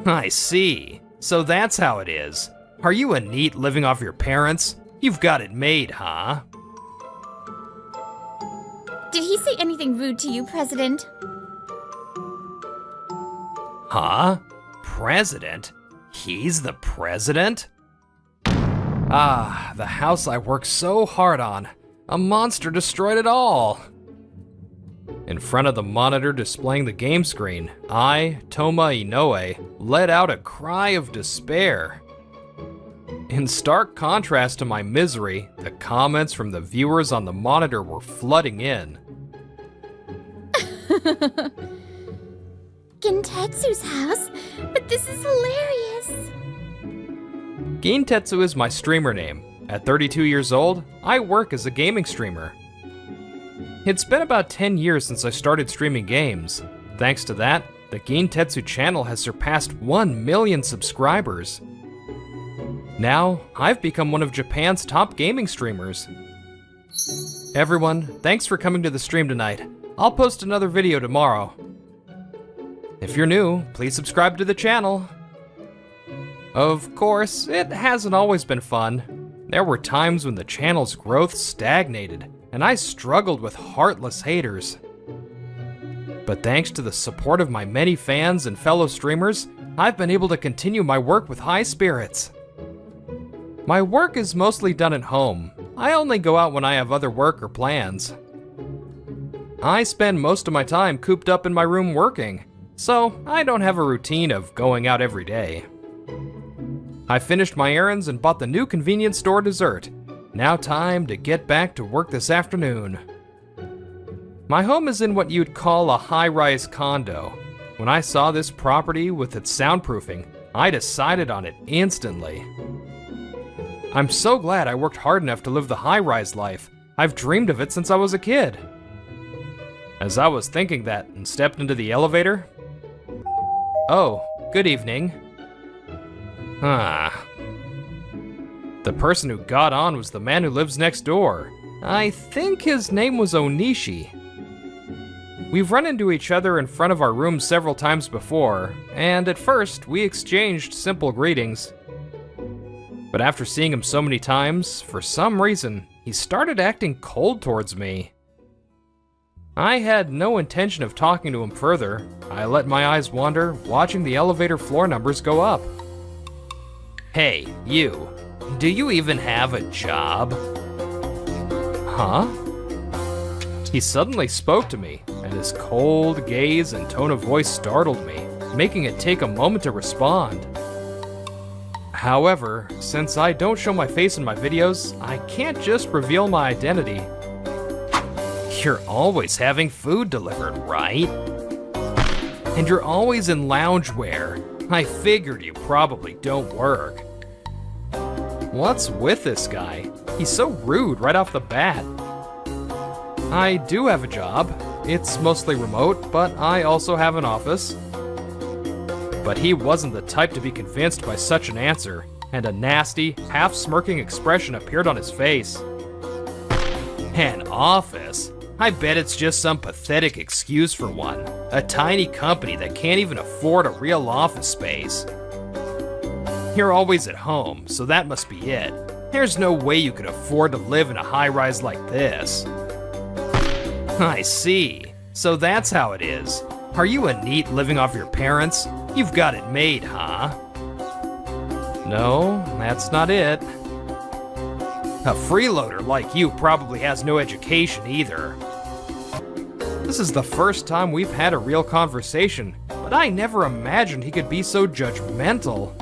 I see. So that's how it is. Are you a NEET living off your parents? You've got it made, huh? Did he say anything rude to you, President? Huh? President? He's the president? Ah, the house I worked so hard on. A monster destroyed it all. In front of the monitor displaying the game screen, I, Toma Inoue, let out a cry of despair. In stark contrast to my misery, the comments from the viewers on the monitor were flooding in. Gintetsu's house? But this is hilarious! Gintetsu is my streamer name. At 32 years old, I work as a gaming streamer. It's been about 10 years since I started streaming games. Thanks to that, the Gintetsu channel has surpassed 1 million subscribers. Now, I've become one of Japan's top gaming streamers. Everyone, thanks for coming to the stream tonight. I'll post another video tomorrow. If you're new, please subscribe to the channel. Of course, it hasn't always been fun. There were times when the channel's growth stagnated, and I struggled with heartless haters. But thanks to the support of my many fans and fellow streamers, I've been able to continue my work with high spirits. My work is mostly done at home. I only go out when I have other work or plans. I spend most of my time cooped up in my room working, so I don't have a routine of going out every day. I finished my errands and bought the new convenience store dessert. Now time to get back to work this afternoon. My home is in what you'd call a high-rise condo. When I saw this property with its soundproofing, I decided on it instantly. I'm so glad I worked hard enough to live the high-rise life. I've dreamed of it since I was a kid. As I was thinking that and stepped into the elevator. Oh, good evening. The person who got on was the man who lives next door. I think his name was Onishi. We've run into each other in front of our room several times before, and at first we exchanged simple greetings. But after seeing him so many times, for some reason, he started acting cold towards me. I had no intention of talking to him further. I let my eyes wander, watching the elevator floor numbers go up. Hey, you. Do you even have a job? Huh? He suddenly spoke to me, and his cold gaze and tone of voice startled me, making it take a moment to respond. However, since I don't show my face in my videos, I can't just reveal my identity. You're always having food delivered, right? And you're always in loungewear. I figured you probably don't work. What's with this guy? He's so rude right off the bat. I do have a job. It's mostly remote, but I also have an office. But he wasn't the type to be convinced by such an answer, and a nasty, half-smirking expression appeared on his face. An office? I bet it's just some pathetic excuse for one. A tiny company that can't even afford a real office space. You're always at home, so that must be it. There's no way you could afford to live in a high-rise like this. I see. So that's how it is. Are you a NEET living off your parents? You've got it made, huh? No, that's not it. A freeloader like you probably has no education either. This is the first time we've had a real conversation, but I never imagined he could be so judgmental.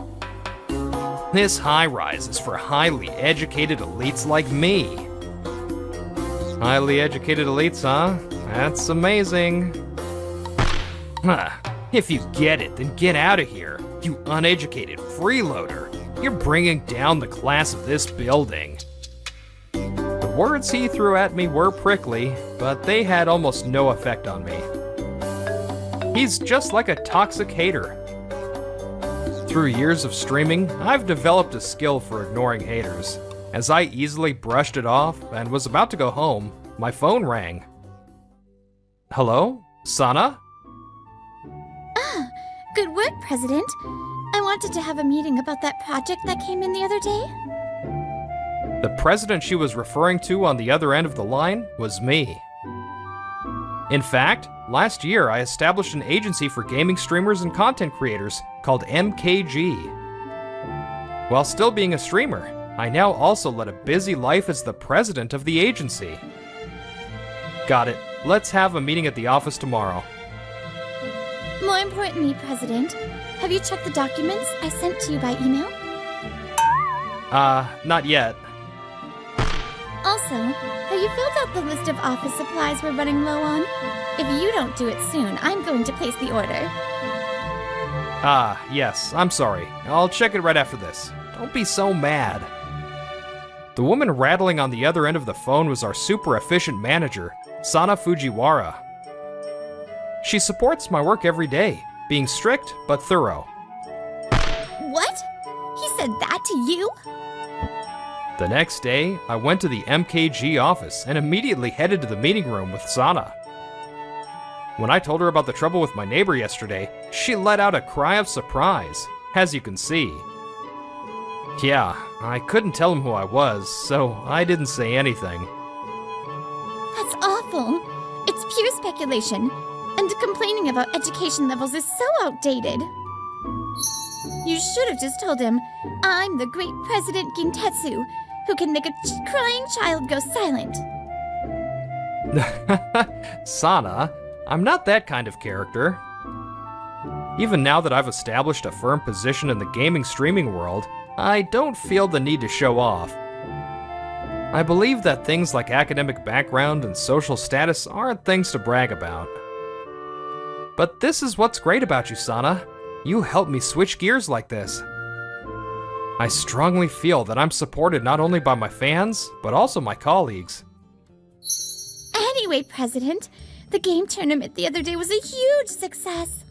This high-rise is for highly educated elites like me. Highly educated elites, huh? That's amazing. If you get it, then get out of here, you uneducated freeloader. You're bringing down the class of this building. The words he threw at me were prickly, but they had almost no effect on me. He's just like a toxic hater. Through years of streaming, I've developed a skill for ignoring haters. As I easily brushed it off and was about to go home, my phone rang. Hello? Sana? Good work, President. I wanted to have a meeting about that project that came in the other day. The president she was referring to on the other end of the line was me. In fact, last year I established an agency for gaming streamers and content creators called MKG. While still being a streamer, I now also led a busy life as the president of the agency. Got it. Let's have a meeting at the office tomorrow. More importantly, President, have you checked the documents I sent to you by email? Not yet. Also, have you filled out the list of office supplies we're running low on? If you don't do it soon, I'm going to place the order. Yes, I'm sorry. I'll check it right after this. Don't be so mad. The woman rattling on the other end of the phone was our super efficient manager, Sana Fujiwara. She supports my work every day, being strict but thorough. What? He said that to you? The next day, I went to the MKG office and immediately headed to the meeting room with Sana. When I told her about the trouble with my neighbor yesterday, she let out a cry of surprise, as you can see. Yeah, I couldn't tell him who I was, so I didn't say anything. That's awful. It's pure speculation, and complaining about education levels is so outdated. You should have just told him, I'm the great President Gintetsu, who can make a crying child go silent. Sana, I'm not that kind of character. Even now that I've established a firm position in the gaming streaming world, I don't feel the need to show off. I believe that things like academic background and social status aren't things to brag about. But this is what's great about you, Sana. You helped me switch gears like this. I strongly feel that I'm supported not only by my fans, but also my colleagues. Anyway, President, the game tournament the other day was a huge success.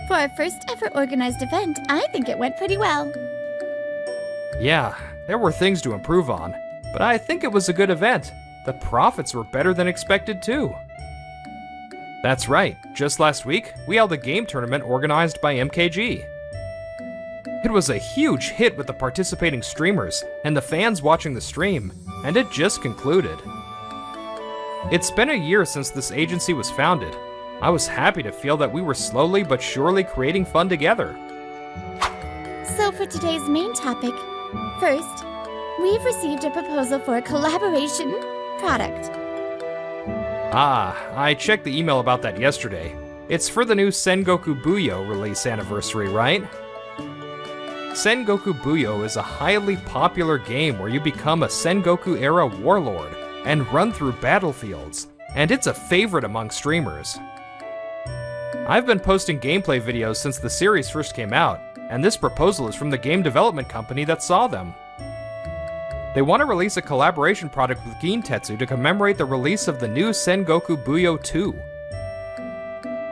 For our first ever organized event, I think it went pretty well. Yeah, there were things to improve on, but I think it was a good event. The profits were better than expected too. That's right, just last week, we held a game tournament organized by MKG. It was a huge hit with the participating streamers and the fans watching the stream, and it just concluded. It's been a year since this agency was founded. I was happy to feel that we were slowly but surely creating fun together. So for today's main topic, first, we've received a proposal for a collaboration product. I checked the email about that yesterday. It's for the new Sengoku Buyo release anniversary, right? Sengoku Buyo is a highly popular game where you become a Sengoku-era warlord and run through battlefields, and it's a favorite among streamers. I've been posting gameplay videos since the series first came out, and this proposal is from the game development company that saw them. They want to release a collaboration product with Gintetsu to commemorate the release of the new Sengoku Buyo 2.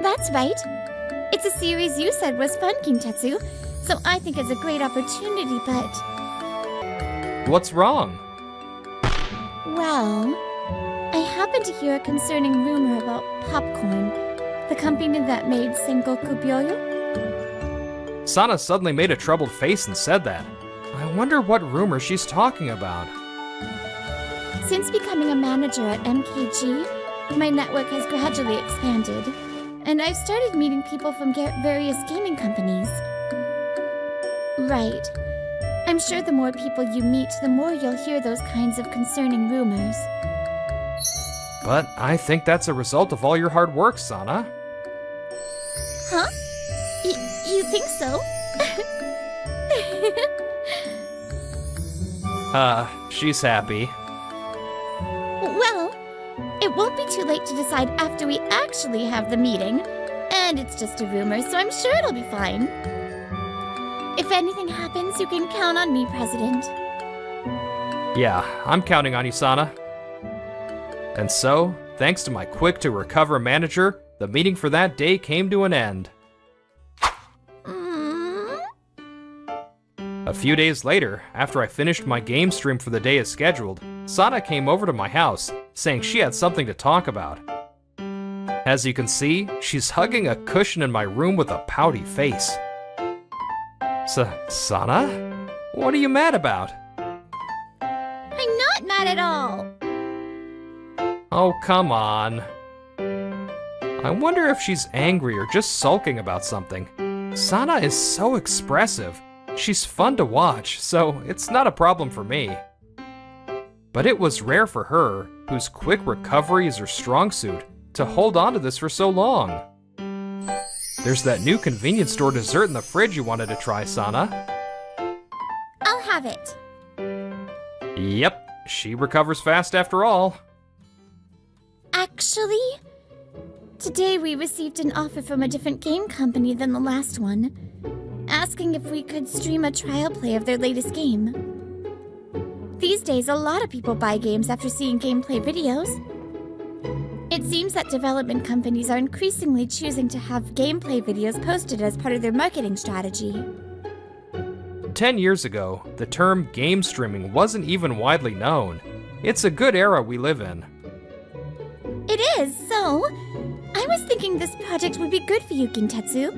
That's right. It's a series you said was fun, Gintetsu, so I think it's a great opportunity, but... What's wrong? Well, I happened to hear a concerning rumor about Popcorn, the company that made Sengoku Buyo. Sana suddenly made a troubled face and said that. I wonder what rumor she's talking about. Since becoming a manager at MKG, my network has gradually expanded, and I've started meeting people from various gaming companies. Right. I'm sure the more people you meet, the more you'll hear those kinds of concerning rumors. But I think that's a result of all your hard work, Sana. Huh? You think so? She's happy. Well, it won't be too late to decide after we actually have the meeting. And it's just a rumor, so I'm sure it'll be fine. If anything happens, you can count on me, President. Yeah, I'm counting on you, Sana. And so, thanks to my quick-to-recover manager, the meeting for that day came to an end. A few days later, after I finished my game stream for the day as scheduled, Sana came over to my house, saying she had something to talk about. As you can see, she's hugging a cushion in my room with a pouty face. Sana? What are you mad about? I'm not mad at all. Oh, come on. I wonder if she's angry or just sulking about something. Sana is so expressive. She's fun to watch, so it's not a problem for me. But it was rare for her, whose quick recovery is her strong suit, to hold on to this for so long. There's that new convenience store dessert in the fridge you wanted to try, Sana. I'll have it. Yep, she recovers fast after all. Actually, today we received an offer from a different game company than the last one, asking if we could stream a trial play of their latest game. These days, a lot of people buy games after seeing gameplay videos. It seems that development companies are increasingly choosing to have gameplay videos posted as part of their marketing strategy. 10 years ago, the term game streaming wasn't even widely known. It's a good era we live in. It is, so I was thinking this project would be good for you, Gintetsu.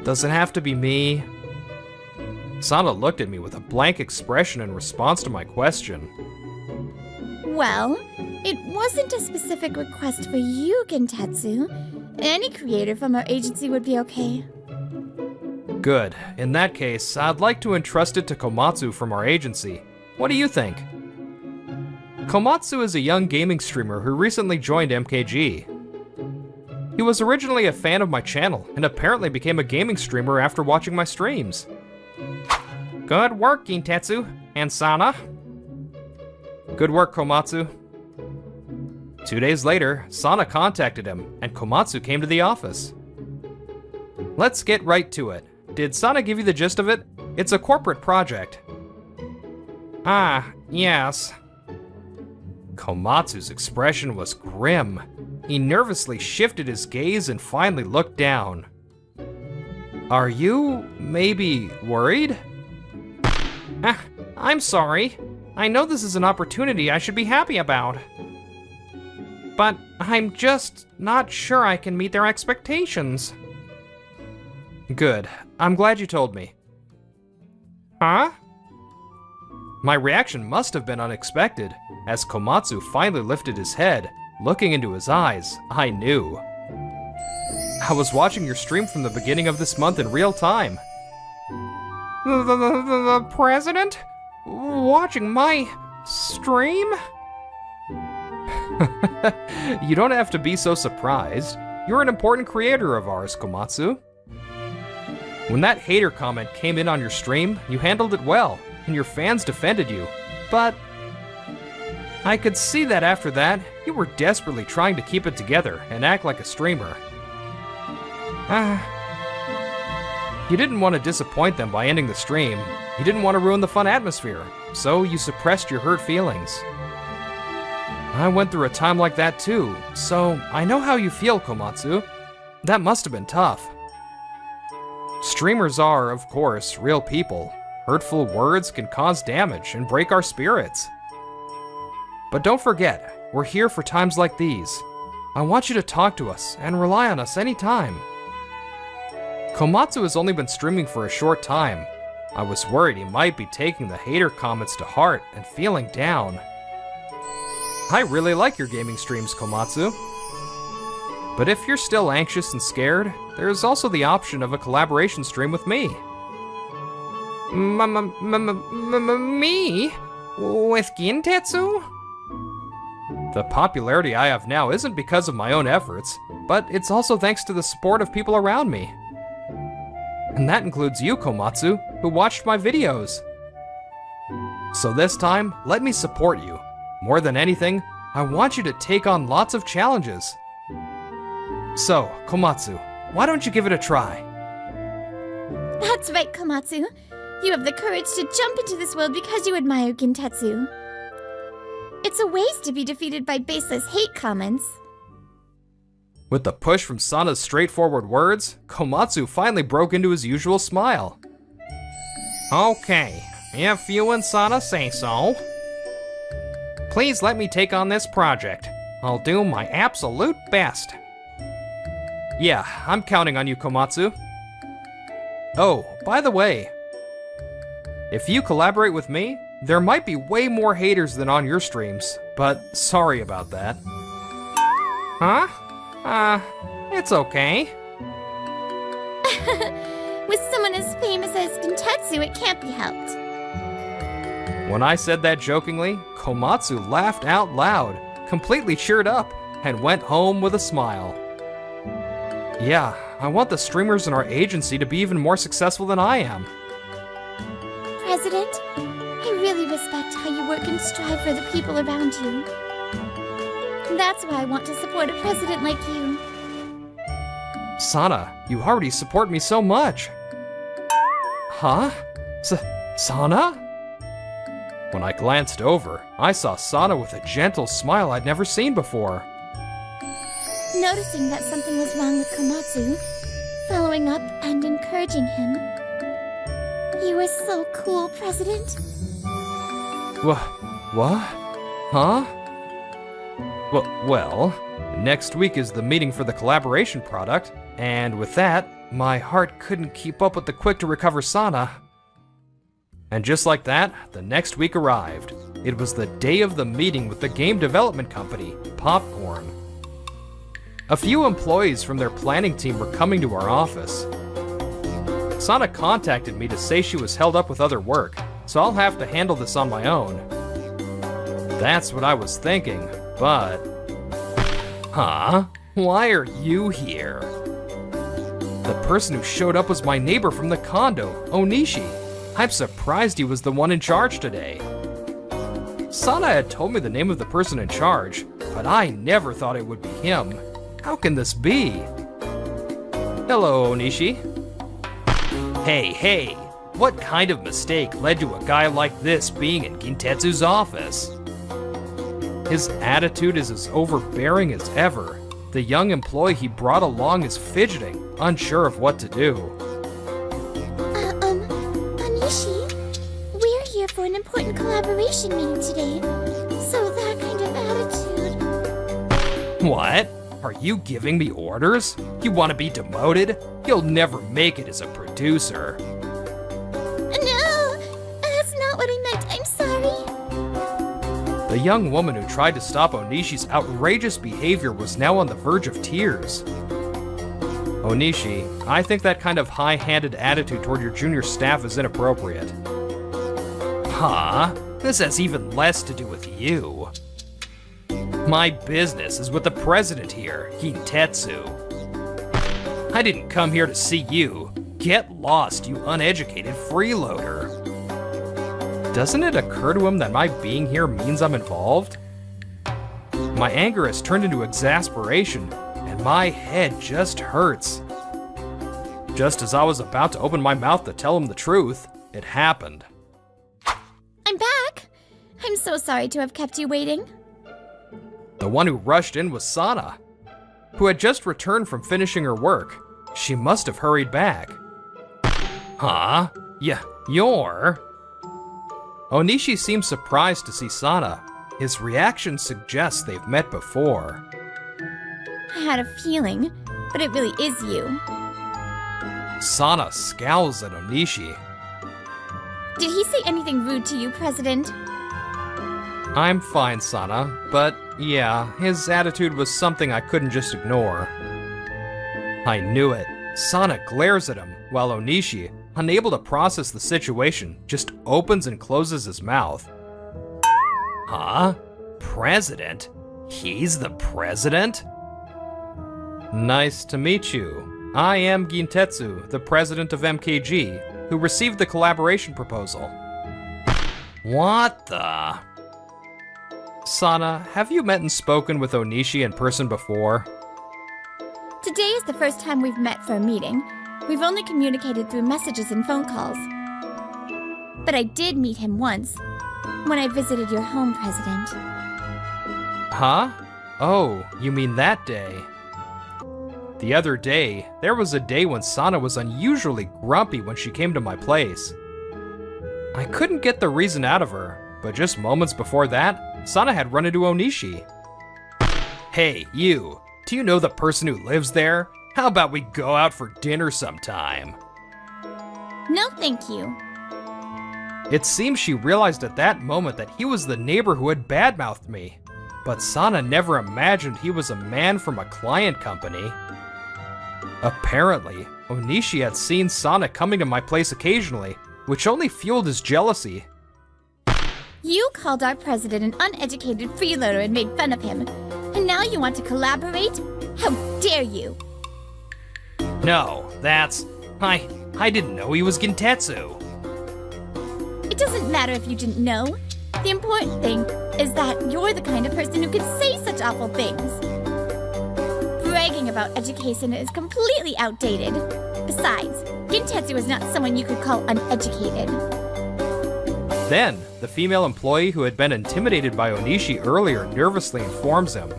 Does it have to be me? Sana looked at me with a blank expression in response to my question. Well, it wasn't a specific request for you, Gintetsu. Any creator from our agency would be okay. Good. In that case, I'd like to entrust it to Komatsu from our agency. What do you think? Komatsu is a young gaming streamer who recently joined MKG. He was originally a fan of my channel and apparently became a gaming streamer after watching my streams. Good work, Gintetsu and Sana. Good work, Komatsu. 2 days later, Sana contacted him and Komatsu came to the office. Let's get right to it. Did Sana give you the gist of it? It's a corporate project. Ah, yes. Komatsu's expression was grim. He nervously shifted his gaze and finally looked down. Are you maybe worried? I'm sorry. I know this is an opportunity I should be happy about. But I'm just not sure I can meet their expectations. Good. I'm glad you told me. Huh? My reaction must have been unexpected. As Komatsu finally lifted his head, looking into his eyes, I knew. I was watching your stream from the beginning of this month in real time. The president? Watching my stream? You don't have to be so surprised. You're an important creator of ours, Komatsu. When that hater comment came in on your stream, you handled it well, and your fans defended you. But I could see that after that, you were desperately trying to keep it together and act like a streamer. You didn't want to disappoint them by ending the stream. You didn't want to ruin the fun atmosphere, so you suppressed your hurt feelings. I went through a time like that too, so I know how you feel, Komatsu. That must have been tough. Streamers are, of course, real people. Hurtful words can cause damage and break our spirits. But don't forget, we're here for times like these. I want you to talk to us and rely on us anytime. Komatsu has only been streaming for a short time. I was worried he might be taking the hater comments to heart and feeling down. I really like your gaming streams, Komatsu. But if you're still anxious and scared, there is also the option of a collaboration stream with me. Me? With Gintetsu? The popularity I have now isn't because of my own efforts, but it's also thanks to the support of people around me. And that includes you, Komatsu, who watched my videos. So this time, let me support you. More than anything, I want you to take on lots of challenges. So, Komatsu, why don't you give it a try? That's right, Komatsu. You have the courage to jump into this world because you admire Gintetsu. It's a waste to be defeated by baseless hate comments. With the push from Sana's straightforward words, Komatsu finally broke into his usual smile. Okay, if you and Sana say so. Please let me take on this project. I'll do my absolute best. Yeah, I'm counting on you, Komatsu. Oh, by the way, if you collaborate with me, there might be way more haters than on your streams, but sorry about that. Huh? It's okay. With someone as famous as Kintetsu, it can't be helped. When I said that jokingly, Komatsu laughed out loud, completely cheered up, and went home with a smile. Yeah, I want the streamers in our agency to be even more successful than I am. President, I really respect how you work and strive for the people around you. That's why I want to support a president like you. Sana, you already support me so much. Huh? Sana? When I glanced over, I saw Sana with a gentle smile I'd never seen before. Noticing that something was wrong with Komatsu, following up and encouraging him. You were so cool, President. What? Huh? Well, next week is the meeting for the collaboration product, and with that, my heart couldn't keep up with the quick-to-recover Sana. And just like that, the next week arrived. It was the day of the meeting with the game development company, Popcorn. A few employees from their planning team were coming to our office. Sana contacted me to say she was held up with other work, so I'll have to handle this on my own. That's what I was thinking, but... Huh? Why are you here? The person who showed up was my neighbor from the condo, Onishi. I'm surprised he was the one in charge today. Sana had told me the name of the person in charge, but I never thought it would be him. How can this be? Hello, Onishi. Hey, what kind of mistake led to a guy like this being in Kintetsu's office? His attitude is as overbearing as ever. The young employee he brought along is fidgeting, unsure of what to do. Onishi, we're here for an important collaboration meeting today, so that kind of attitude... What? Are you giving me orders? You want to be demoted? You'll never make it as a producer. No, that's not what I meant. I'm sorry. The young woman who tried to stop Onishi's outrageous behavior was now on the verge of tears. Onishi, I think that kind of high-handed attitude toward your junior staff is inappropriate. Huh? This has even less to do with you. My business is with the president here, Kintetsu. I didn't come here to see you. Get lost, you uneducated freeloader. Doesn't it occur to him that my being here means I'm involved? My anger has turned into exasperation, and my head just hurts. Just as I was about to open my mouth to tell him the truth, it happened. I'm back. I'm so sorry to have kept you waiting. The one who rushed in was Sana, who had just returned from finishing her work. She must have hurried back. Huh? You're... Onishi seems surprised to see Sana. His reaction suggests they've met before. I had a feeling, but it really is you. Sana scowls at Onishi. Did he say anything rude to you, President? I'm fine, Sana, but yeah, his attitude was something I couldn't just ignore. I knew it. Sana glares at him, while Onishi, unable to process the situation, just opens and closes his mouth. Huh? President? He's the president? Nice to meet you. I am Gintetsu, the president of MKG, who received the collaboration proposal. What the... Sana, have you met and spoken with Onishi in person before? Today is the first time we've met for a meeting. We've only communicated through messages and phone calls. But I did meet him once, when I visited your home, President. Huh? Oh, you mean that day? The other day, there was a day when Sana was unusually grumpy when she came to my place. I couldn't get the reason out of her, but just moments before that, Sana had run into Onishi. Hey, you, do you know the person who lives there? How about we go out for dinner sometime? No thank you. It seems she realized at that moment that he was the neighbor who had badmouthed me. But Sana never imagined he was a man from a client company. Apparently, Onishi had seen Sana coming to my place occasionally, which only fueled his jealousy. You called our president an uneducated freeloader and made fun of him. And now you want to collaborate? How dare you! No, that's... I didn't know he was Gintetsu. It doesn't matter if you didn't know. The important thing is that you're the kind of person who can say such awful things. Bragging about education is completely outdated. Besides, Gintetsu is not someone you could call uneducated. Then, the female employee who had been intimidated by Onishi earlier nervously informs him.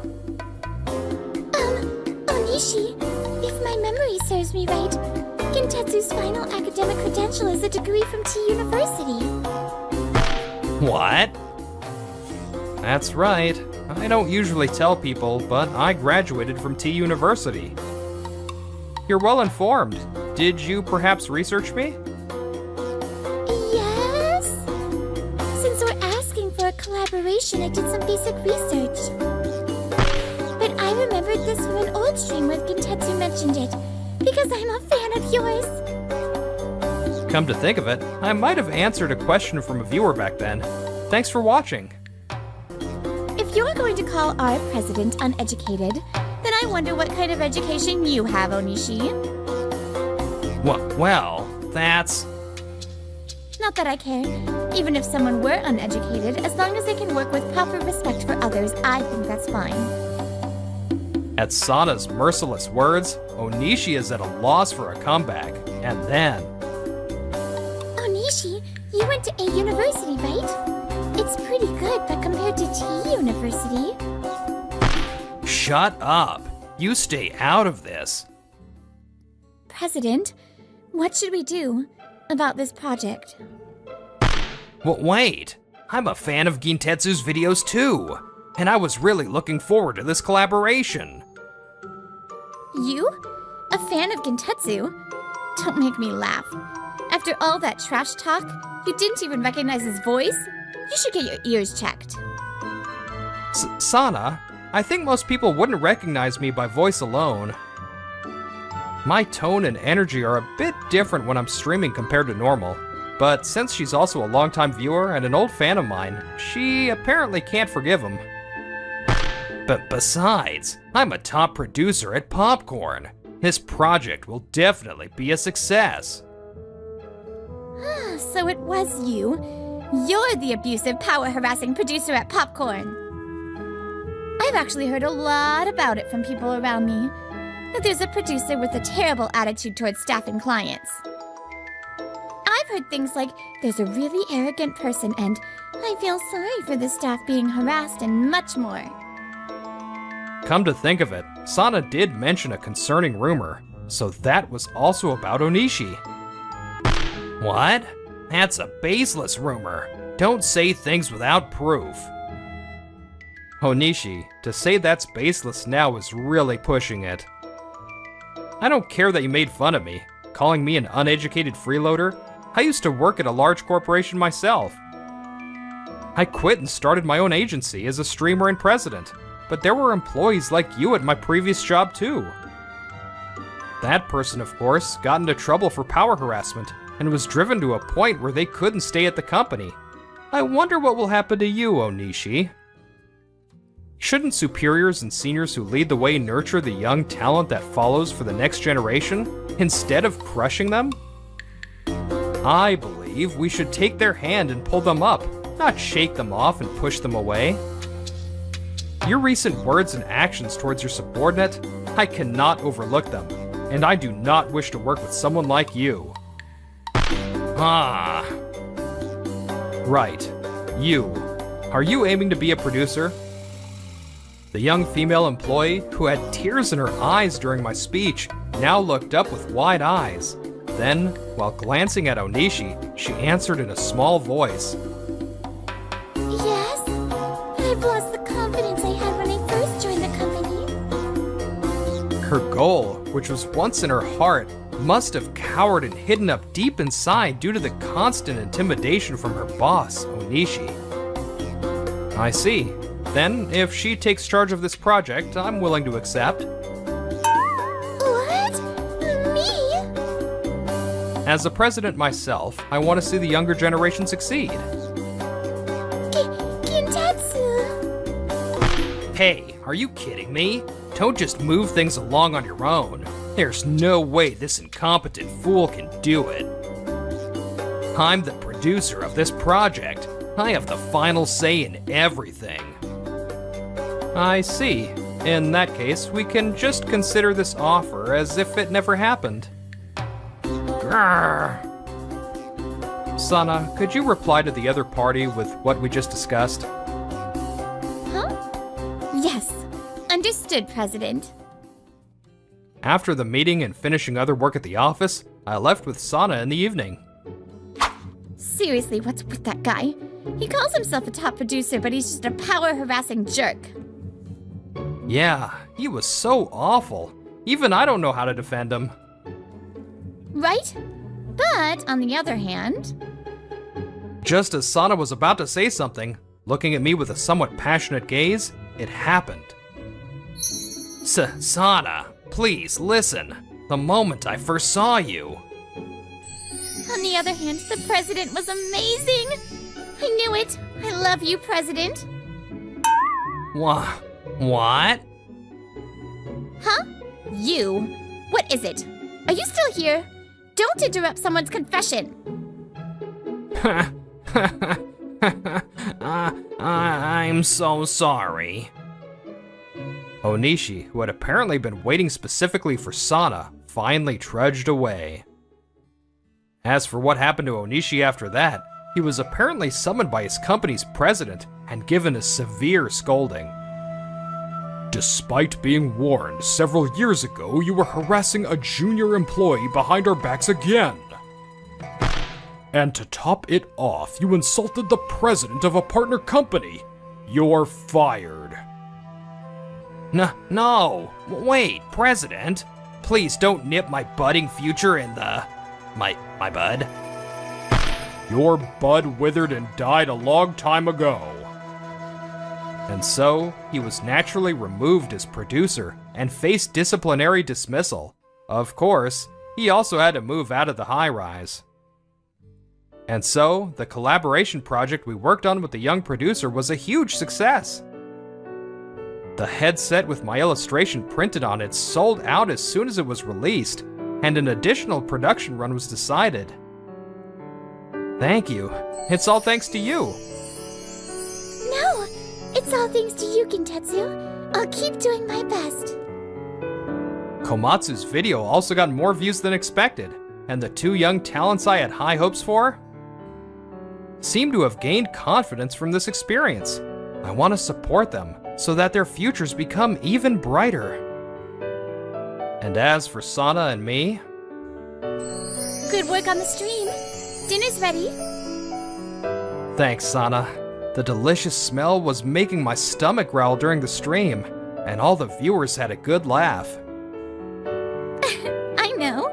Onishi, if my memory serves me right, Gintetsu's final academic credential is a degree from T University. What? That's right. I don't usually tell people, but I graduated from T University. You're well informed. Did you perhaps research me? Yes? Since we're asking for a collaboration, I did some basic research. But I remembered this from an old stream where Gintetsu mentioned it, because I'm a fan of yours. Come to think of it, I might have answered a question from a viewer back then. Thanks for watching. If you're going to call our president uneducated, then I wonder what kind of education you have, Onishi. Well, that's... Not that I care. Even if someone were uneducated, as long as they can work with proper respect for others, I think that's fine. At Sana's merciless words, Onishi is at a loss for a comeback. And then... Onishi, you went to A University, right? It's pretty good, but compared to T University... Shut up! You stay out of this. President, what should we do about this project? Wait! I'm a fan of Gintetsu's videos too! And I was really looking forward to this collaboration. You? A fan of Gintetsu? Don't make me laugh. After all that trash talk, you didn't even recognize his voice? You should get your ears checked. Sana, I think most people wouldn't recognize me by voice alone. My tone and energy are a bit different when I'm streaming compared to normal, but since she's also a longtime viewer and an old fan of mine, she apparently can't forgive him. But besides, I'm a top producer at Popcorn. This project will definitely be a success. So it was you. You're the abusive, power-harassing producer at Popcorn. I've actually heard a lot about it from people around me. That there's a producer with a terrible attitude towards staff and clients. I've heard things like, there's a really arrogant person and I feel sorry for the staff being harassed and much more. Come to think of it, Sana did mention a concerning rumor, so that was also about Onishi. What? That's a baseless rumor. Don't say things without proof. Onishi, to say that's baseless now is really pushing it. I don't care that you made fun of me, calling me an uneducated freeloader. I used to work at a large corporation myself. I quit and started my own agency as a streamer and president, but there were employees like you at my previous job too. That person, of course, got into trouble for power harassment and was driven to a point where they couldn't stay at the company. I wonder what will happen to you, Onishi. Shouldn't superiors and seniors who lead the way nurture the young talent that follows for the next generation, instead of crushing them? I believe we should take their hand and pull them up, not shake them off and push them away. Your recent words and actions towards your subordinate, I cannot overlook them, and I do not wish to work with someone like you. Ah. Right. You. Are you aiming to be a producer? The young female employee, who had tears in her eyes during my speech, now looked up with wide eyes. Then, while glancing at Onishi, she answered in a small voice. Yes, but I've lost the confidence I had when I first joined the company. Her goal, which was once in her heart, must have cowered and hidden up deep inside due to the constant intimidation from her boss, Onishi. I see. Then, if she takes charge of this project, I'm willing to accept. What? Me? As a president myself, I want to see the younger generation succeed. Kintetsu. Hey, are you kidding me? Don't just move things along on your own. There's no way this incompetent fool can do it. I'm the producer of this project. I have the final say in everything. I see. In that case, we can just consider this offer as if it never happened. Grrr. Sana, could you reply to the other party with what we just discussed? Huh? Yes. Understood, President. After the meeting and finishing other work at the office, I left with Sana in the evening. Seriously, what's with that guy? He calls himself a top producer, but he's just a power-harassing jerk. Yeah, he was so awful. Even I don't know how to defend him. Right? But, on the other hand... Just as Sana was about to say something, looking at me with a somewhat passionate gaze, it happened. Sana, please listen. The moment I first saw you. On the other hand, the President was amazing! I knew it! I love you, President! What? Huh? You? What is it? Are you still here? Don't interrupt someone's confession! I'm so sorry. Onishi, who had apparently been waiting specifically for Sana, finally trudged away. As for what happened to Onishi after that, he was apparently summoned by his company's president and given a severe scolding. Despite being warned several years ago, you were harassing a junior employee behind our backs again. And to top it off, you insulted the president of a partner company. You're fired. No, wait, President? Please don't nip my budding future in the... my bud? Your bud withered and died a long time ago. And so, he was naturally removed as producer and faced disciplinary dismissal. Of course, he also had to move out of the high-rise. And so, the collaboration project we worked on with the young producer was a huge success. The headset with my illustration printed on it sold out as soon as it was released, and an additional production run was decided. Thank you. It's all thanks to you. No! It's all thanks to you, Kintetsu. I'll keep doing my best. Komatsu's video also got more views than expected, and the two young talents I had high hopes for seem to have gained confidence from this experience. I want to support them so that their futures become even brighter. And as for Sana and me... Good work on the stream. Dinner's ready. Thanks, Sana. The delicious smell was making my stomach growl during the stream, and all the viewers had a good laugh. I know.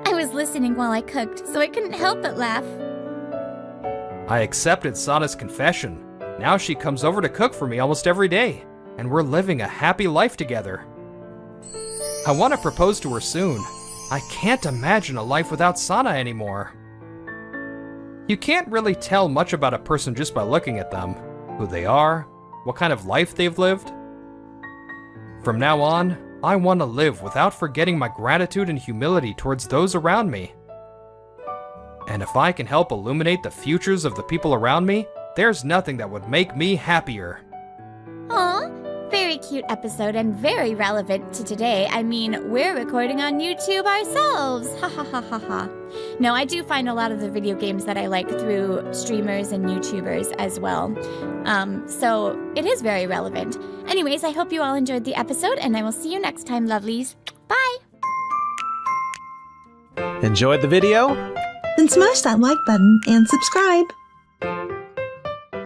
I was listening while I cooked, so I couldn't help but laugh. I accepted Sana's confession. Now she comes over to cook for me almost every day, and we're living a happy life together. I want to propose to her soon. I can't imagine a life without Sana anymore. You can't really tell much about a person just by looking at them. Who they are, what kind of life they've lived. From now on, I want to live without forgetting my gratitude and humility towards those around me. And if I can help illuminate the futures of the people around me, there's nothing that would make me happier. Aw, very cute episode and very relevant to today. I mean, we're recording on YouTube ourselves. Ha ha ha ha ha. No, I do find a lot of the video games that I like through streamers and YouTubers as well. So it is very relevant. Anyways, I hope you all enjoyed the episode, and I will see you next time, lovelies. Bye! Enjoyed the video? Then smash that like button and subscribe.